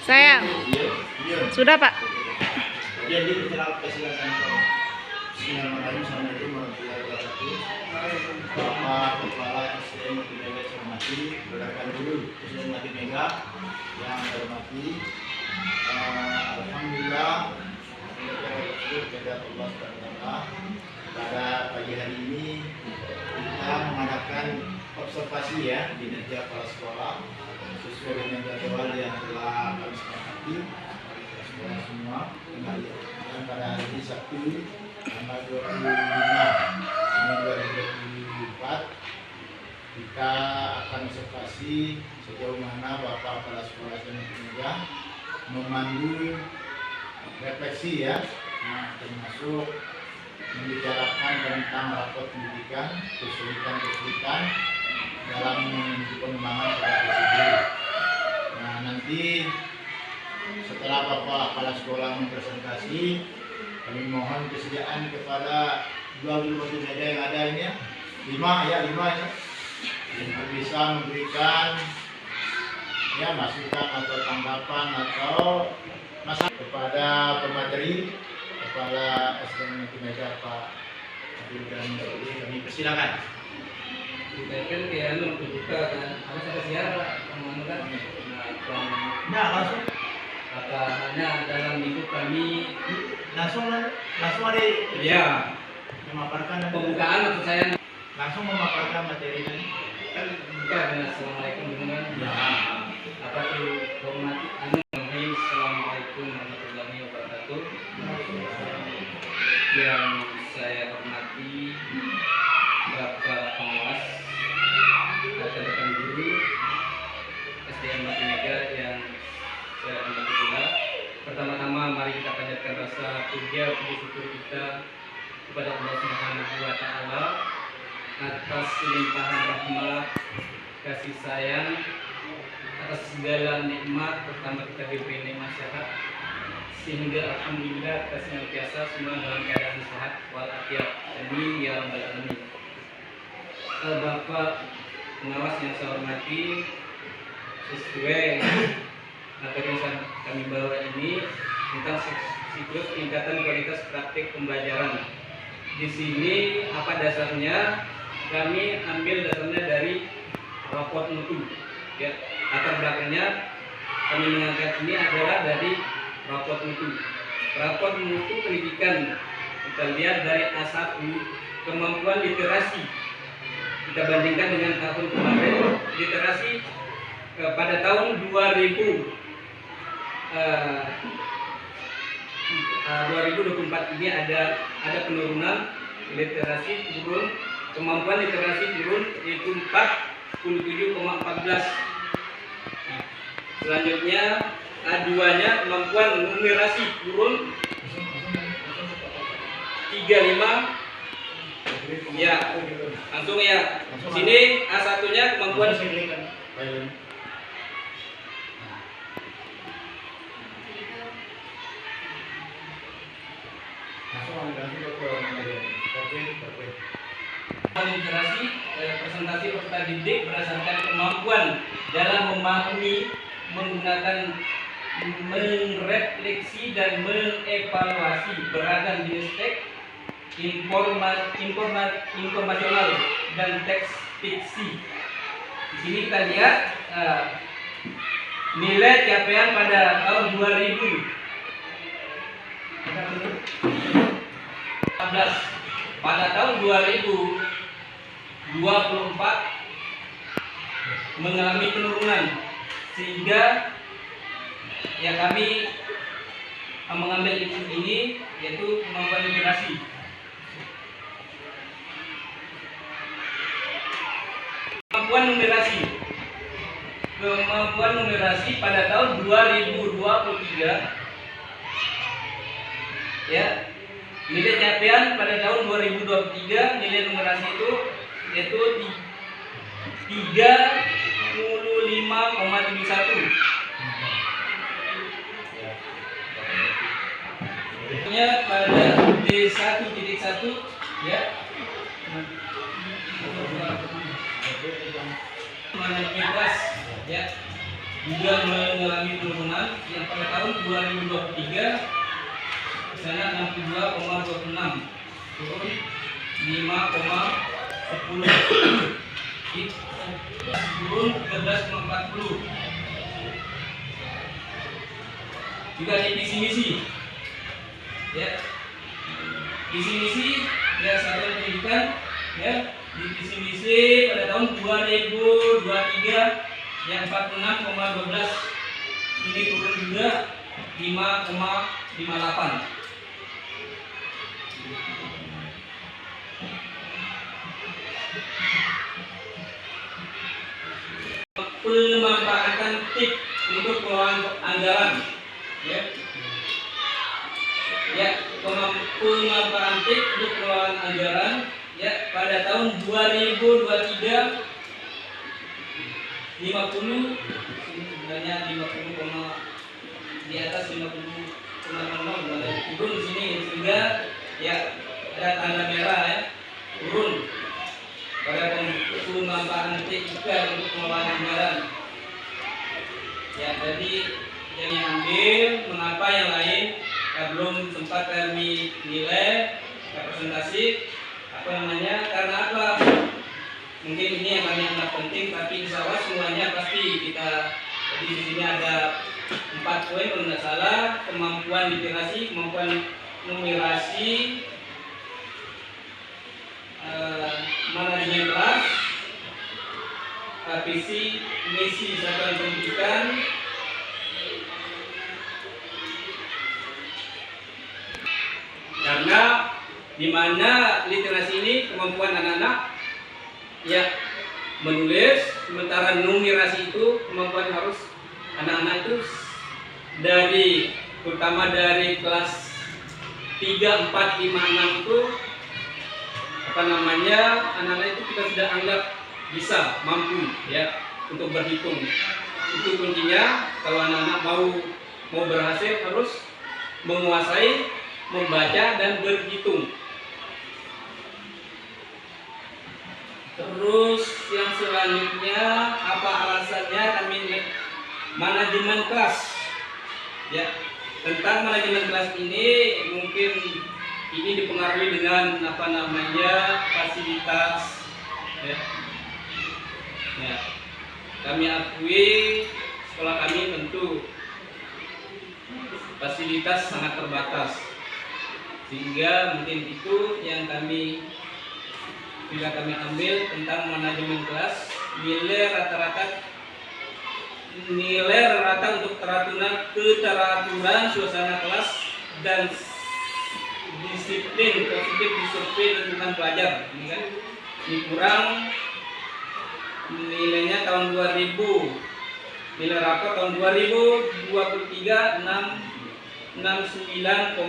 Sayang, sudah Pak. Jadi persilakan Assalamualaikum warahmatullahi wabarakatuh. Bapak Kepala SDM Mega Hormati, gerakan dulu SDM Mega yang hormati. Alhamdulillah pada pagi hari ini kita mengadakan observasi ya di meja kepala sekolah sesuai dengan jadwal yang telah kami sepakati sekolah semua. Dan pada hari ini Sabtu tanggal 25 Juni 2024 kita akan observasi sejauh mana Bapak Kepala Sekolah SDM Mega memandu refleksi ya, termasuk membicarakan tentang rapor pendidikan, kesulitan dalam pengembangan pada tersebut. Nah, nanti setelah Bapak Kepala Sekolah mempresentasi, kami mohon kesediaan kepada 20 meja yang ada ini ya, 5 ya, untuk bisa memberikan ya masukan atau tanggapan atau masalah kepada pemateri Kepala SDM Mega Pak Abdul Ghani. Kami persilakan. Kita kan kayak buka kan, harus ada siaran kan. Nah, langsung. Hanya dalam minggu kami langsung ada ya memaparkan pembukaan maksud saya langsung memaparkan materi ini. kan buka dengan assalamualaikum dengan Ya. apa itu hormati assalamualaikum warahmatullahi wabarakatuh. Yang saya hormati Bapak Pengawas, rekan-rekan guru SDM Mega yang saya hormati pula. Pertama-tama mari kita panjatkan rasa puji syukur kita kepada Allah Subhanahu wa taala atas limpahan rahmat, kasih sayang, atas segala nikmat, pertama kita diberi nikmat sehat sehingga alhamdulillah kita senantiasa semua dalam keadaan sehat walafiat. Amin ya rabbal alamin. Bapak Pengawas yang saya hormati, sesuai materi yang kami bawa ini tentang siklus tingkatan kualitas praktik pembelajaran. Di sini apa dasarnya? Kami ambil dasarnya dari raport mutu. Ya, latar belakangnya kami mengangkat ini adalah dari raport mutu. Raport mutu pendidikan. Kita lihat dari A1 kemampuan literasi. Kita bandingkan dengan tahun kemarin literasi pada tahun 2024 ini ada penurunan literasi turun, kemampuan literasi turun yaitu 47,14. Selanjutnya A2-nya kemampuan numerasi turun 35. Ya, langsung ya. Sini A1-nya kemampuan literasi presentasi peserta didik berdasarkan kemampuan dalam memahami, menggunakan, merefleksi dan mengevaluasi beragam jenis teks informasional dan teks fiksi. Di sini kita lihat nilai capaian pada tahun 2014. Pada tahun 2024 mengalami penurunan sehingga ya kami mengambil isu ini yaitu kemampuan literasi. Kemampuan numerasi pada tahun 2023 ya. Nilai capaian pada tahun 2023 nilai numerasi itu yaitu 35,71. Pada D1.1 ya mengenai kelas ya juga mengalami penurunan yang pada tahun 2023 misalnya 62,26 turun 5,10 turun 13,40. Juga di visi misi ya, visi misi ya satuan pendidikan ya, di visi misi pada tahun 2023 yang 46,12 ini turun juga 5,58. Pemanfaatan TIP untuk pengelolaan anggaran ya. Ya, pemanfaatan TIP untuk pengelolaan anggaran ya pada tahun 2023 50 sebenarnya 50, di atas 50,00 turun di sini sehingga ya ada tanda merah ya, turun pada pemanfaatan TIK untuk pengelolaan anggaran ya. Jadi yang ambil mengapa yang lain belum sempat kami nilai representasi karena apa, mungkin ini yang kami anggap penting, tapi insya Allah semuanya pasti kita. Jadi di sini ada 4 poin kalau tidak salah: kemampuan literasi, kemampuan numerasi, manajemen kelas, visi misi satuan pendidikan, karena di mana literasi ini kemampuan anak-anak ya menulis, sementara numerasi itu kemampuan harus anak-anak itu terutama dari kelas 3, 4, 5, 6 itu anak-anak itu kita sudah anggap bisa, mampu ya untuk berhitung. Itu kuncinya. Kalau anak-anak mau berhasil harus menguasai membaca dan berhitung. Terus yang selanjutnya, apa alasannya kami manajemen kelas ya. Tentang manajemen kelas ini mungkin ini dipengaruhi dengan fasilitas ya. Ya, kami akui sekolah kami tentu fasilitas sangat terbatas, sehingga mungkin itu yang kami ambil tentang manajemen kelas. Nilai rata untuk keteraturan suasana kelas dan disiplin positif di survei lingkungan pelajar. Ini kan ini kurang nilainya tahun 2000, nilai rapor tahun 2023 69,18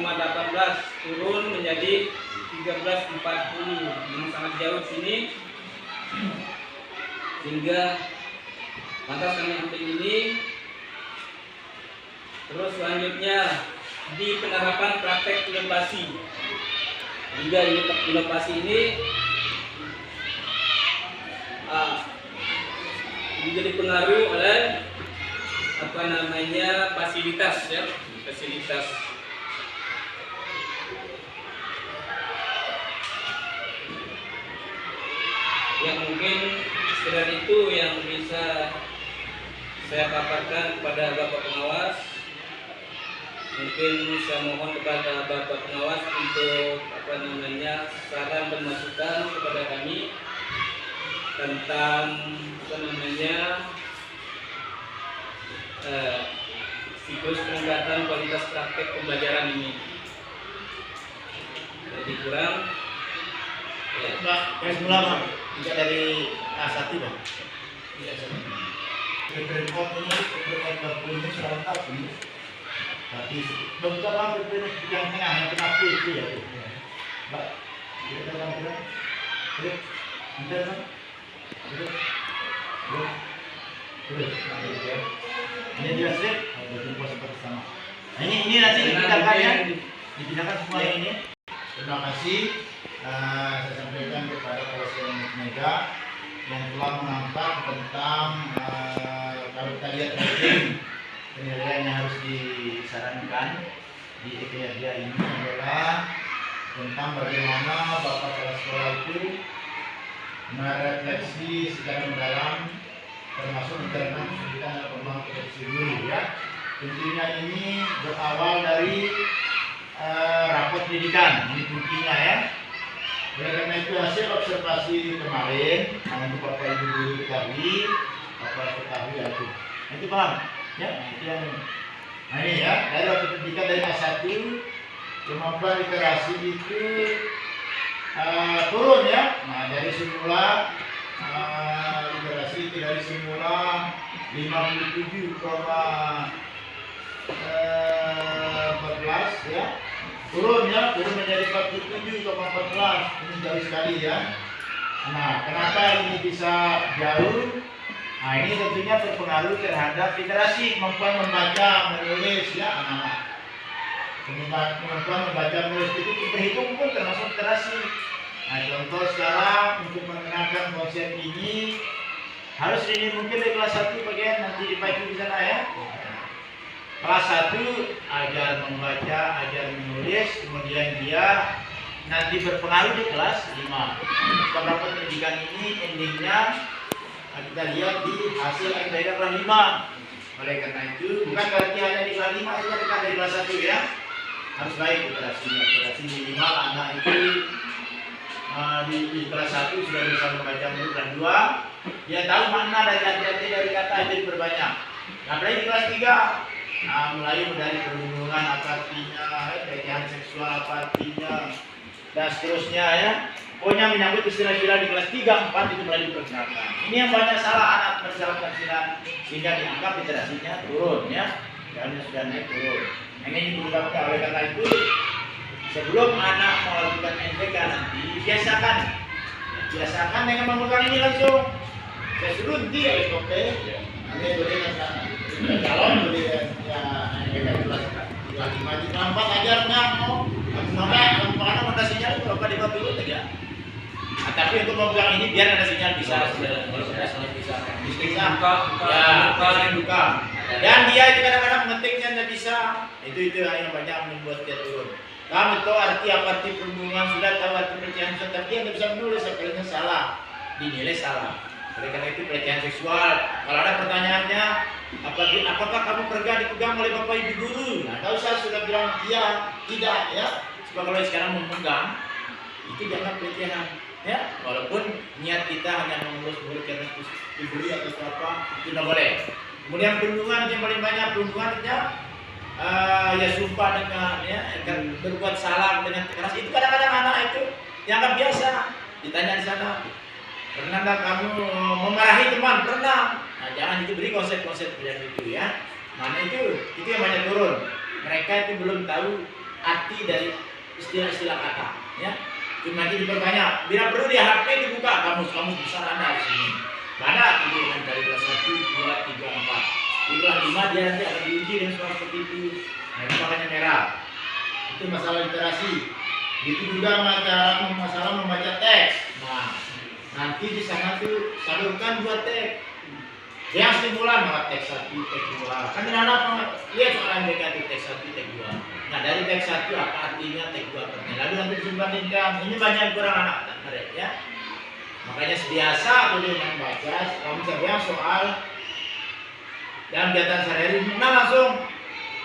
turun menjadi 13,40, yang sangat jauh sini, sehingga lantas kami ambil ini. Terus selanjutnya di penerapan praktek inovasi, juga inovasi ini juga dipengaruhi oleh fasilitas ya, fasilitas. Yang mungkin sekedar itu yang bisa saya paparkan kepada Bapak Pengawas. Mungkin saya mohon kepada Bapak Pengawas untuk saran dan masukan kepada kami tentang siklus peningkatan kualitas praktek pembelajaran ini. Jadi kurang ya. Mbak, yang semula Bang, tidak dari A1 Bang. Tidak sama. Report ini serantau ini. Tapi bentar Bang, yang tengah yang kena P itu ya. Mbak, kita Bang kira. Terus, bentar Bang. Terus. Ini dia slip, berjumpa seperti sama. Nah, ini nanti dipindahkan ya, dipindahkan semua yang ini. Terima kasih. Saya sampaikan kepada Kapolres Mega yang telah menangkap tentang kalau kita lihat mungkin penilaian yang harus disarankan di dia ini adalah tentang bagaimana Bapak Kepala Sekolah itu merefleksi secara mendalam termasuk tentang kesulitan dan perkembangan potensi guru ya. Tentunya ini berawal dari rapot pendidikan, ini kuncinya ya. Oleh karena itu hasil observasi kemarin, untuk Bapak Ibu guru ketahui, Bapak ketahui itu. Itu paham? Ya, itu yang ini ya, dari rapot pendidikan dari A1 kemampuan literasi itu turun ya. Nah, dari semula literasi itu dari semula 57,14 ya. Turun ya, turun menjadi 47,14. Ini jauh sekali ya. Nah, kenapa ini bisa jauh? Nah, ini tentunya berpengaruh terhadap literasi, kemampuan membaca, menulis ya anak-anak. Kemampuan membaca menulis itu berhitung pun termasuk literasi. Nah, contoh sekarang untuk mengenalkan konsep ini harus ini mungkin dari kelas 1 bagian nanti dipacu di sana ya. Kelas 1 ajar membaca, ajar menulis, kemudian dia nanti berpengaruh di kelas 5. Beberapa pendidikan ini endingnya kita lihat di hasil MTK kelas 5. Oleh karena itu bukan berarti hanya di kelas 5 saja, kita dari kelas 1 ya. Harus baik literasi minimal anak itu di kelas 1 sudah bisa membaca menulis, dan 2 dia tahu makna dari arti-arti dari kata itu diperbanyak. Nah, apalagi di kelas 3 mulai dari perhubungan apa artinya, pelecehan seksual apa artinya, dan seterusnya ya. Pokoknya menyambut istilah-istilah di kelas 3, 4 itu mulai diperkenalkan. Ini yang banyak salah anak menjelaskan istilah sehingga dianggap literasinya turun ya. Karena sudah naik turun. Ini diperlukan. Oleh karena itu sebelum anak melakukan NPK nanti biasakan dengan memegang ini langsung. Saya suruh nanti ya SOP. Nanti boleh calon boleh ya NPK kelas 5 4 ajarnya mau mana ada sinyal berapa di bawah dulu ya. Nah, tapi untuk memegang ini biar ada sinyal bisa buka. Dan dia itu kadang-kadang mengetiknya tidak bisa. Itu yang banyak membuat dia turun. Kamu tahu arti apa arti perhubungan, sudah tahu arti pelecehan seksual, tapi dia tidak bisa menulis, apalagi salah, dinilai salah. Oleh karena itu pelecehan seksual. Kalau ada pertanyaannya, apakah kamu pernah dipegang oleh bapak ibu guru? Nah, kalau saya sudah bilang iya, tidak ya. Sebab kalau sekarang memegang, itu jangan pelecehan. Ya, walaupun niat kita hanya mengurus murid karena diberi atau apa, itu tidak boleh. Kemudian perundungan yang paling banyak, perundungannya ya sumpah dengan ya berbuat salah dengan keras, itu kadang-kadang anak itu dianggap biasa. Ditanya di sana, pernah nggak kamu memarahi teman? Pernah. Nah, jangan diberi konsep-konsep yang itu ya. Mana itu yang banyak turun. Mereka itu belum tahu arti dari istilah-istilah kata ya. Cuma nanti diperbanyak. Bila perlu di HP dibuka, kamu besar Anda di sini. Mana itu kan dari kelas 1, 2, 3, 4. Di kelas 5 dia nanti akan diuji dengan soal seperti itu. Nah, itu makanya merah. Itu masalah literasi. Itu juga masalah membaca teks. Nah, nanti di sana tuh salurkan 2 teks. Yang stimulan teks 1, teks 2. Kan anak lihat soal mereka itu teks 1, teks 2. Nah, dari teks 1 apa artinya, teks 2 artinya. Lalu nanti dibandingkan. Ini banyak kurang anak mereka ya. Makanya sebiasa tuh dengan baca, kamu sebenarnya soal dalam kegiatan sehari-hari, nah langsung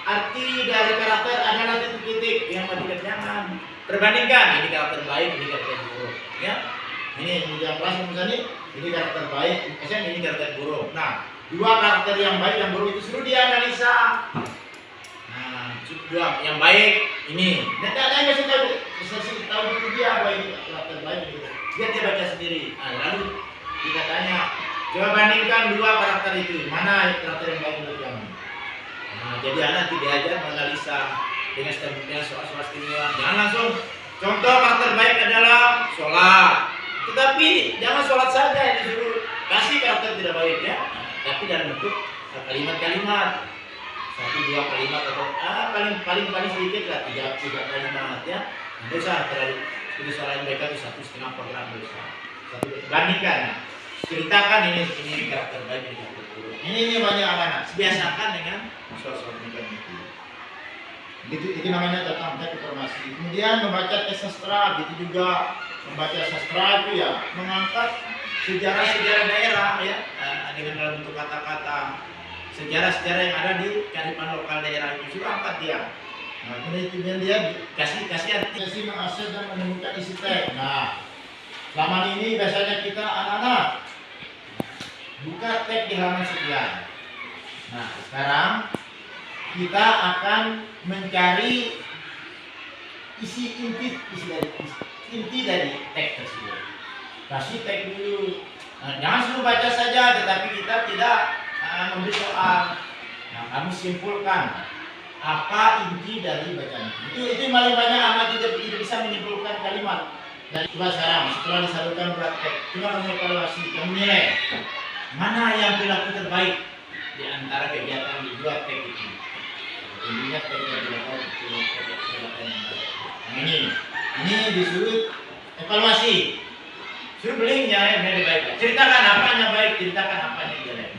arti dari karakter adalah titik-titik yang tidak jangan perbandingkan. Ini karakter baik, ini karakter buruk ya. Ini yang kelas misalnya ini karakter baik, misalnya ini karakter buruk. Nah, 2 karakter yang baik yang buruk itu suruh dianalisa. Nah, yang baik ini ada yang tahu dulu dia apa ini karakter baik gitu. Dia baca sendiri. Nah, lalu kita tanya, coba bandingkan 2 karakter itu, mana karakter yang baik menurut kamu? Nah, jadi anak nanti diajar menganalisa dengan soal-soal stimulan. Jangan langsung contoh karakter baik adalah sholat. Tetapi jangan sholat saja yang disuruh, kasih karakter tidak baik ya. Tapi dalam bentuk kalimat-kalimat. 1, 2 kalimat atau paling sedikit lah 3 kalimat ya. Tidak usah terlalu. Jadi soal mereka itu 1,5 program besar. Bandingkan ceritakan ini karakter baik, ini karakter buruk. Ini banyak anak-anak. Biasakan dengan soal-soal itu. Itu namanya tentang informasi. Kemudian membaca teks sastra, gitu juga membaca sastra itu ya mengangkat sejarah-sejarah daerah ya dengan dalam bentuk kata-kata sejarah-sejarah yang ada di kearifan lokal daerah itu juga angkat dia. Nah, kemudian dia kasih arti mengakses dan menemukan isi teks. Nah, selama ini biasanya kita anak-anak buka teks di halaman sekian. Nah, sekarang kita akan mencari inti dari teks tersebut. Kasih teks dulu. Nah, jangan suruh baca saja, tetapi kita tidak memberi soal. Nah, kami simpulkan apa inti dari bacaan itu paling banyak anak tidak bisa menyimpulkan kalimat. Dan coba sekarang setelah disalurkan praktek, coba kamu evaluasi, kamu nilai mana yang perilaku terbaik di antara kegiatan di dua teks itu. Intinya teks yang dilakukan ini disuruh evaluasi, suruh belinya yang baik. Ceritakan apanya baik, ceritakan apanya jelek.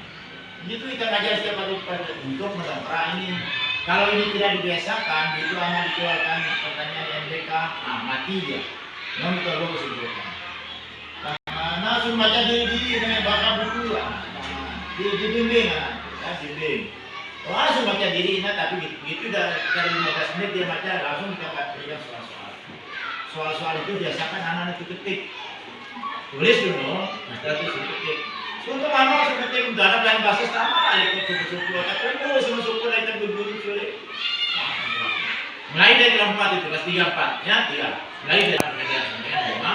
Itu kita ngajar setiap hari untuk mendongkrak ini. Kalau ini tidak dibiasakan, itu anak dikeluarkan pertanyaan MBK, mati dia. Non perlu disebutkan. Nah, suruh baca diri dengan baca buku, dibimbing, bimbing. Langsung baca diri, tapi begitu dari 15 menit dia baca, langsung kita berikan soal-soal. Soal-soal itu biasakan anak-anak itu ketik. Tulis dulu, setelah itu ketik. Untuk anak seperti itu ada plan basis sama, ikut suku-suku, tapi itu semua suku lain berburu sulit. Mulai dari kelas 4 itu, kelas 3, 4, ya 3. Mulai dari kelas 5.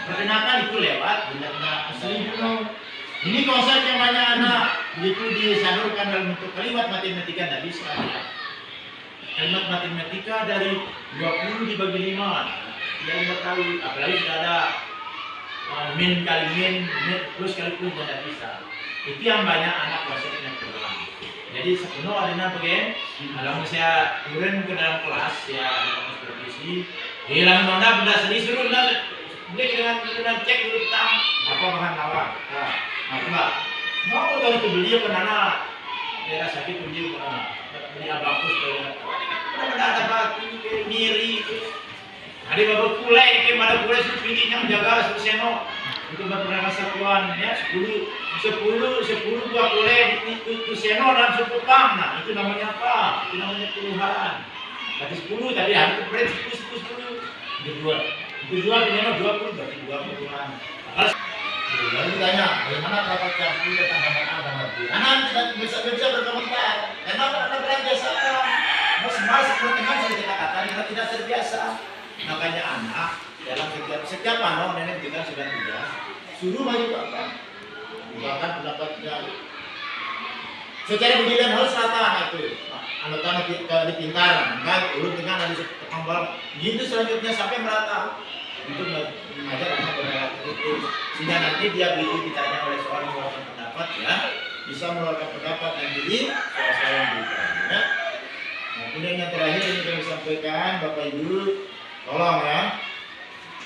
Perkenalkan itu lewat benda-benda asli dulu. Ini konsep yang banyak anak begitu disalurkan dalam bentuk kalimat matematika tidak bisa. Kalimat matematika dari 20 dibagi 5. Tidak tahu, apalagi sudah ada min kali min plus kali plus tidak bisa. Itu yang banyak anak konsepnya kurang. Jadi sepenuh adanya bagian kalau saya turun ke dalam kelas ya ada kelas profesi hilang mana benda seni suruh dengan cek dulu tentang apa bahan lawak. Nah, coba mau tahu itu beli apa nana daerah sakit beli abakus ada batu miri ada bapak kulai ke mana kulai tingginya menjaga seno untuk berperan satuan ya 10 buah kulai itu seno dan sepupang. Nah itu namanya apa? Itu namanya puluhan. Tadi 10 tadi hari itu beres 10 itu dua penyeno 20 berarti 2 puluhan. Lalu ditanya bagaimana rapat campur tentang gambar B. Anak tidak bisa berkomentar karena anak berbiasa masing-masing dengan cerita kata kita tidak terbiasa. Makanya anak dalam setiap anak nenek kita sudah tidak suruh maju apa bahkan pendapatnya secara pendidikan harus rata anak itu anak-anak di pintar enggak urut dengan ada kembang gitu selanjutnya sampai merata untuk mengajar anak berrelasi itu sehingga nanti dia begitu ditanya oleh seorang mengeluarkan pendapat ya bisa mengeluarkan pendapat yang jadi soal yang diberikan ya. Nah, kemudian yang terakhir ini kami sampaikan Bapak Ibu tolong ya,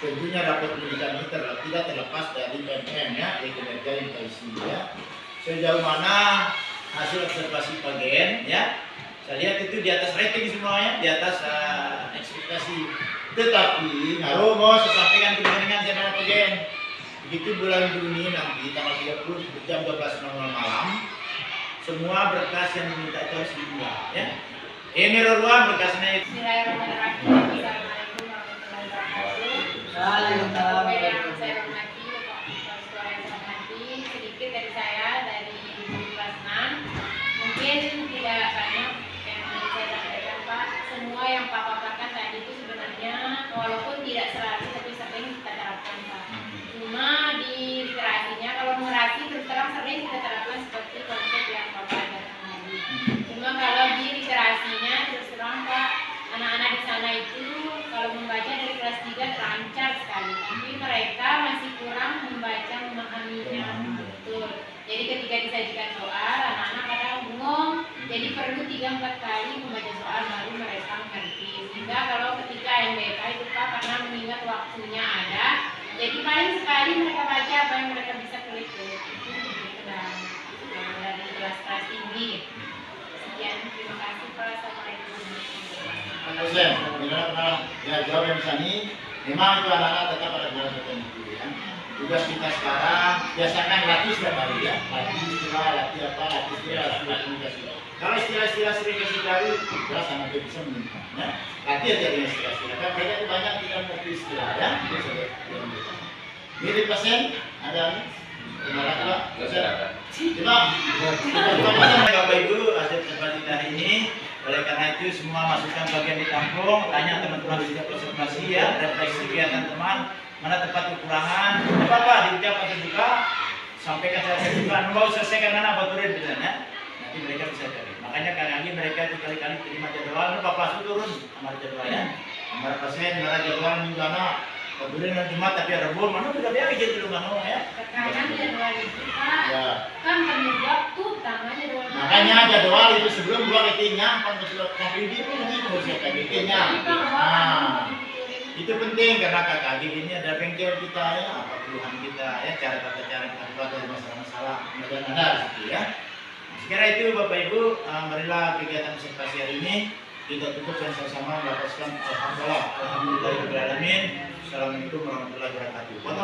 tentunya rapat pendidikan ini tidak terlepas dari PMM ya, dari kinerja yang terisi ya. Sejauh mana hasil observasi bagian ya, saya lihat itu di atas rating semuanya, di atas ekspektasi. Tetapi harus saya sampaikan dengan saya bagian. Begitu bulan Juni nanti tanggal 30 jam 12.00 malam, semua berkas yang diminta itu harus dibuat ya. Ini ruang berkasnya itu. Sedikit dari saya dari kelas 6 mungkin tidak banyak yang saya sampaikan Pak. Semua yang Pak paparkan tadi itu sebenarnya walaupun tidak selalu tapi sering kita terapkan Pak. Cuma di literasinya kalau numerasi terus terang sering kita terapkan seperti konsep yang Bapak ajarkan tadi. Cuma kalau di literasinya terus terang Pak, anak-anak di sana itu kalau membaca dari kelas 3 lancar sekali, tapi mereka masih kurang membaca memahaminya betul. Jadi ketika disajikan soal, anak-anak kadang bingung, jadi perlu 3-4 kali membaca soal baru mereka mengerti. Sehingga kalau ketika MBK itu Pak, karena mengingat waktunya ada, Jadi paling sekali mereka baca apa yang mereka bisa klik itu dan dari kelas-kelas tinggi. Sekian, terima kasih Pak. Assalamualaikum. Dosen, ya jawab yang bisa nih. Memang itu anak-anak tetap pada jalan tertentu ya. Tugas kita sekarang biasakan latih setiap hari ya. Latih istilah, latih apa, latih istilah, latih komunikasi. Kalau istilah-istilah sering kasih tahu, jelas anak itu bisa menyimpan ya. Latih aja dengan istilah-istilah. Kan mereka itu banyak tidak mengerti istilah ya. Mirip pasien ada kenalan Pak. Coba Bapak Ibu hasil presentasi hari ini. Oleh karena itu semua masukan bagian ditampung, tanya teman-teman di presentasi ya, refleksi kegiatan teman, mana tempat kekurangan, apa-apa diucapkan terbuka, sampaikan secara terbuka, mau selesaikan mana baturin bilangnya, nanti mereka bisa cari. Makanya kali mereka itu kali-kali terima jadwal, nu Bapak langsung turun amar jadwalnya, amar pasien, mana jadwal juga na, baturin nanti Jumat tapi ada Rabu, mana sudah biar izin dulu mana ya. Tekanan jadwal itu Pak, Ya. kan kami waktu tangan jadwal. Makanya jadwal itu sebelum dua meetingnya, kan konfirmasi itu begitu siapa meetingnya. Nah, itu penting karena KKG ini ada bengkel kita ya, apa keluhan kita ya, cara tata cara kita keluar dari masalah-masalah kemudian ada gitu ya. Sekira itu Bapak Ibu, marilah kegiatan presentasi hari ini kita tutup dan sama-sama mendapatkan alhamdulillah, alhamdulillahirobbilalamin. Assalamualaikum warahmatullahi wabarakatuh. Foto